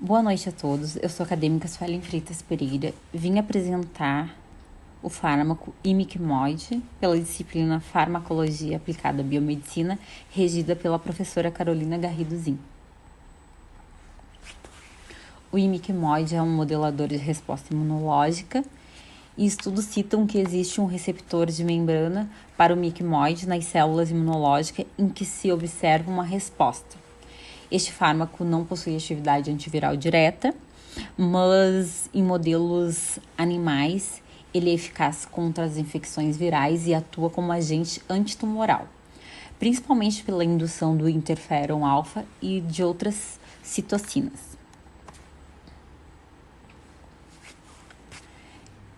Boa noite a todos, eu sou a acadêmica Suelen Freitas Pereira. Vim apresentar o fármaco imiquimod pela disciplina Farmacologia Aplicada à Biomedicina, regida pela professora Carolina Garrido Zin. O imiquimod é um modelador de resposta imunológica e estudos citam que existe um receptor de membrana para o imiquimod nas células imunológicas em que se observa uma resposta. Este fármaco não possui atividade antiviral direta, mas em modelos animais ele é eficaz contra as infecções virais e atua como agente antitumoral, principalmente pela indução do interferon alfa e de outras citocinas.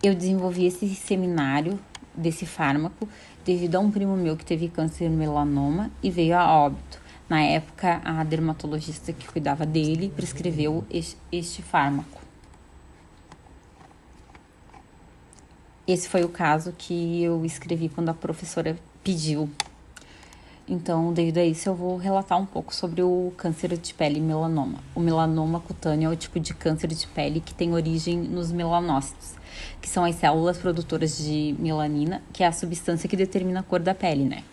Eu desenvolvi esse seminário desse fármaco devido a um primo meu que teve câncer melanoma e veio a óbito. Na época, a dermatologista que cuidava dele prescreveu este fármaco. Esse foi o caso que eu escrevi quando a professora pediu. Então, devido a isso, eu vou relatar um pouco sobre o câncer de pele e melanoma. O melanoma cutâneo é o tipo de câncer de pele que tem origem nos melanócitos, que são as células produtoras de melanina, que é a substância que determina a cor da pele, né?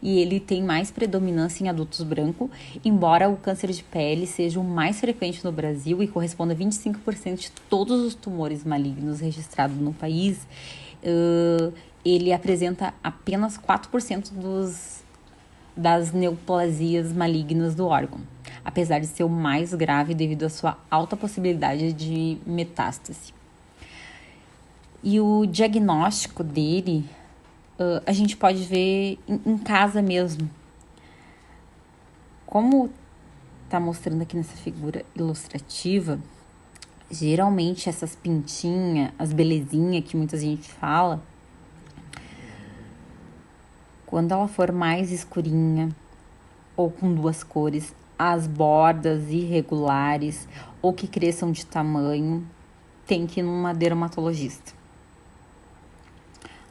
E ele tem mais predominância em adultos brancos, embora o câncer de pele seja o mais frequente no Brasil e corresponda a 25% de todos os tumores malignos registrados no país, ele apresenta apenas 4% das neoplasias malignas do órgão, apesar de ser o mais grave devido à sua alta possibilidade de metástase. E o diagnóstico dele a gente pode ver em casa mesmo. Como está mostrando aqui nessa figura ilustrativa, geralmente essas pintinhas, as belezinhas que muita gente fala, quando ela for mais escurinha ou com duas cores, as bordas irregulares ou que cresçam de tamanho, tem que ir numa dermatologista.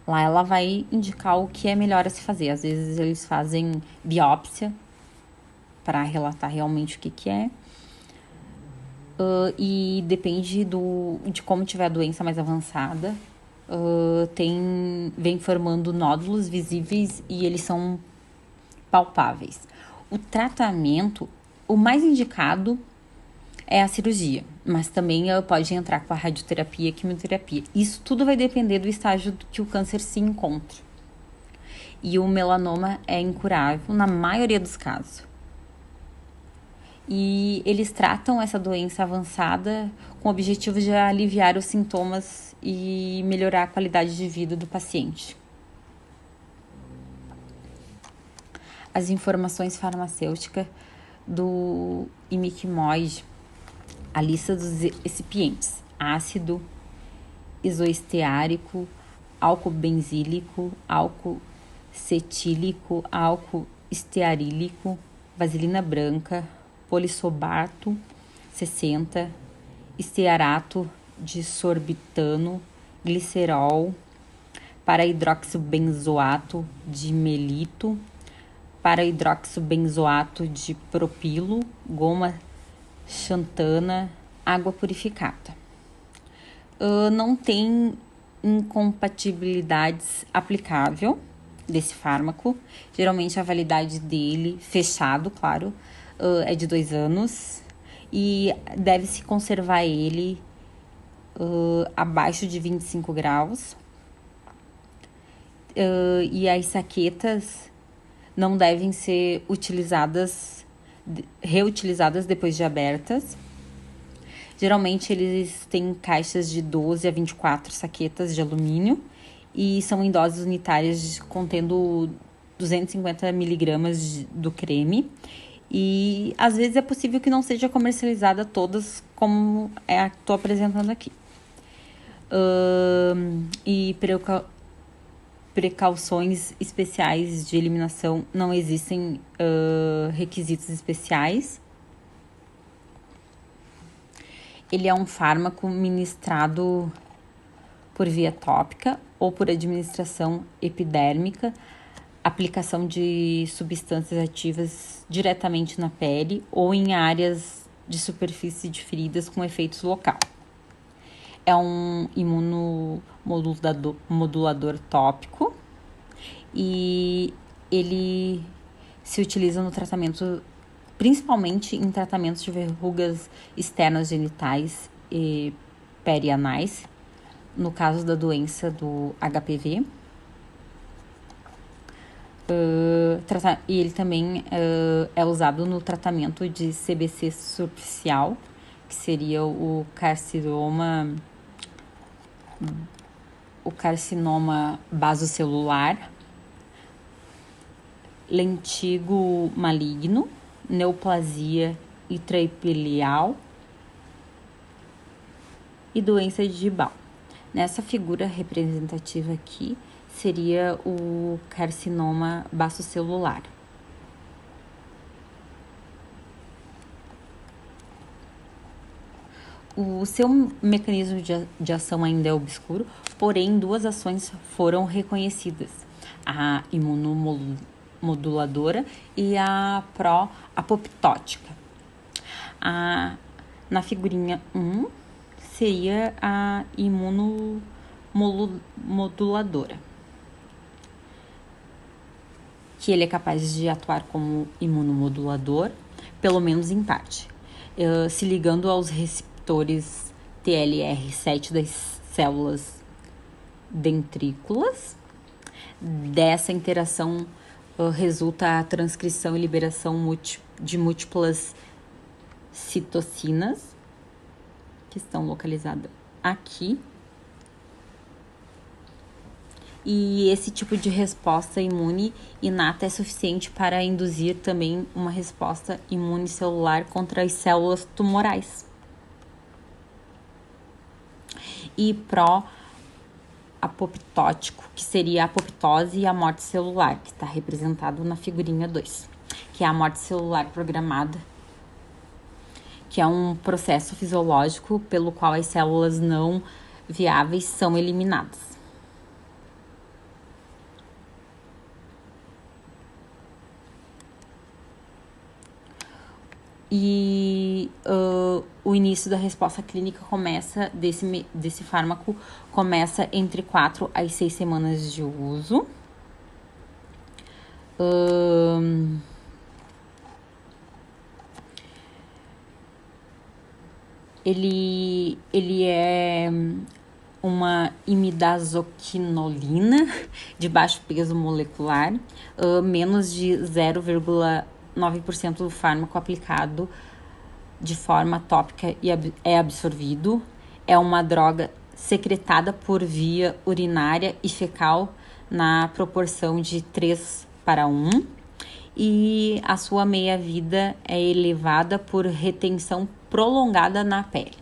Lá ela vai indicar o que é melhor a se fazer. Às vezes eles fazem biópsia para relatar realmente o que é. E depende de como tiver a doença mais avançada. Vem formando nódulos visíveis e eles são palpáveis. O tratamento, o mais indicado é a cirurgia, mas também pode entrar com a radioterapia e quimioterapia. Isso tudo vai depender do estágio que o câncer se encontra. E o melanoma é incurável na maioria dos casos. E eles tratam essa doença avançada com o objetivo de aliviar os sintomas e melhorar a qualidade de vida do paciente. As informações farmacêuticas do imiquimod: a lista dos excipientes: ácido isoesteárico, álcool benzílico, álcool cetílico, álcool estearílico, vaselina branca, polissorbato 60, estearato de sorbitano, glicerol, para-hidroxibenzoato de melito, para-hidroxibenzoato de propilo, goma xantana, água purificada. Não tem incompatibilidades aplicável desse fármaco. Geralmente a validade dele, fechado, claro, é de 2 anos e deve-se conservar ele abaixo de 25 graus. E as saquetas não devem ser reutilizadas depois de abertas. Geralmente eles têm caixas de 12 a 24 saquetas de alumínio e são em doses unitárias contendo 250 miligramas do creme. E às vezes é possível que não seja comercializada todas como é a que estou apresentando aqui. E precauções especiais de eliminação, não existem requisitos especiais. Ele é um fármaco ministrado por via tópica ou por administração epidérmica, aplicação de substâncias ativas diretamente na pele ou em áreas de superfície de feridas com efeitos local. É um imunomodulador tópico e ele se utiliza no tratamento, principalmente em tratamentos de verrugas externas genitais e perianais, no caso da doença do HPV. E ele também é usado no tratamento de CBC superficial, que seria o carcinoma basocelular, lentigo maligno, neoplasia intraepitelial e doença de Gibal. Nessa figura representativa aqui seria o carcinoma basocelular. O seu mecanismo de ação ainda é obscuro, porém 2 ações foram reconhecidas: a imunomoduladora e a pró-apoptótica. Na figurinha 1 seria a imunomoduladora, que ele é capaz de atuar como imunomodulador, pelo menos em parte, se ligando aos receptores TLR7 das células dendrículas. Dessa interação resulta a transcrição e liberação de múltiplas citocinas, que estão localizadas aqui. E esse tipo de resposta imune inata é suficiente para induzir também uma resposta imune celular contra as células tumorais. E pró-apoptótico, que seria a apoptose e a morte celular, que está representado na figurinha 2, que é a morte celular programada, que é um processo fisiológico pelo qual as células não viáveis são eliminadas. E o início da resposta clínica começa desse fármaco começa entre 4 a 6 semanas de uso. Ele é uma imidazoquinolina de baixo peso molecular, menos de 0,9% do fármaco aplicado de forma tópica e é absorvido. É uma droga secretada por via urinária e fecal na proporção de 3:1, e a sua meia-vida é elevada por retenção prolongada na pele.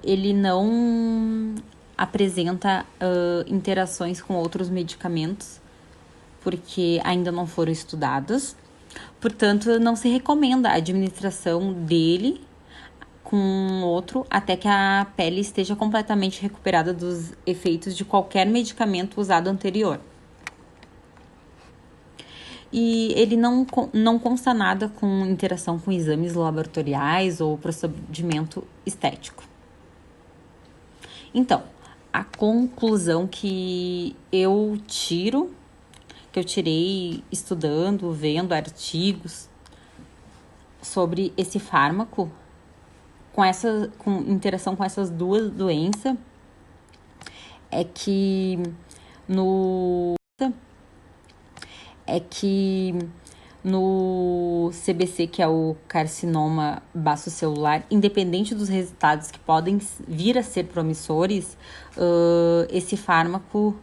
Ele não apresenta interações com outros medicamentos, porque ainda não foram estudados. Portanto, não se recomenda a administração dele com outro até que a pele esteja completamente recuperada dos efeitos de qualquer medicamento usado anterior. E ele não consta nada com interação com exames laboratoriais ou procedimento estético. Então, a conclusão que eu tirei estudando, vendo artigos sobre esse fármaco, com interação com essas 2 doenças, é que no CBC, que é o carcinoma basocelular, independente dos resultados que podem vir a ser promissores, esse fármaco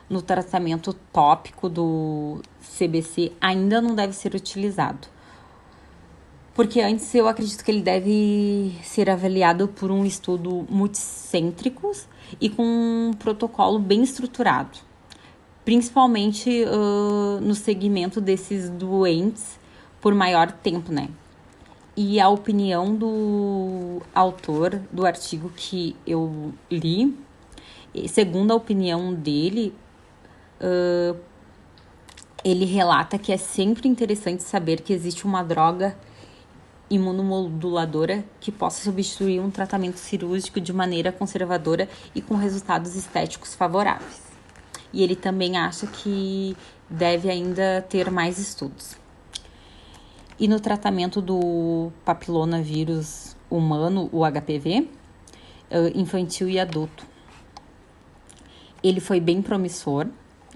no tratamento tópico do CBC ainda não deve ser utilizado. Porque antes eu acredito que ele deve ser avaliado por um estudo multicêntrico e com um protocolo bem estruturado, principalmente no segmento desses doentes por maior tempo, né? E a opinião do autor do artigo que eu li, segundo a opinião dele, Ele relata que é sempre interessante saber que existe uma droga imunomoduladora que possa substituir um tratamento cirúrgico de maneira conservadora e com resultados estéticos favoráveis. E ele também acha que deve ainda ter mais estudos. E no tratamento do papilonavírus humano, o HPV, infantil e adulto, ele foi bem promissor,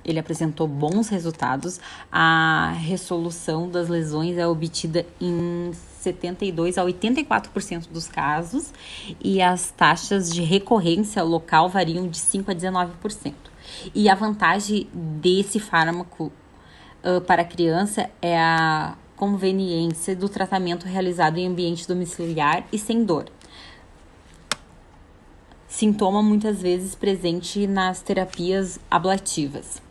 ele apresentou bons resultados. A resolução das lesões é obtida em 72 a 84% dos casos e as taxas de recorrência local variam de 5 a 19%. E a vantagem desse fármaco para a criança é a conveniência do tratamento realizado em ambiente domiciliar e sem dor. Sintoma muitas vezes presente nas terapias ablativas.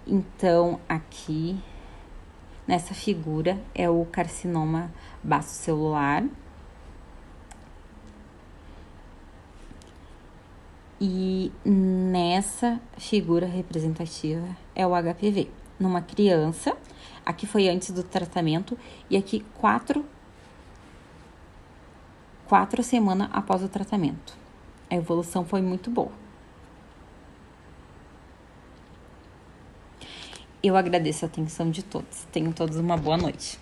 Então, aqui nessa figura é o carcinoma basocelular. E nessa figura representativa é o HPV. Numa criança, aqui foi antes do tratamento e aqui 4 semanas após o tratamento. A evolução foi muito boa. Eu agradeço a atenção de todos. Tenham todos uma boa noite.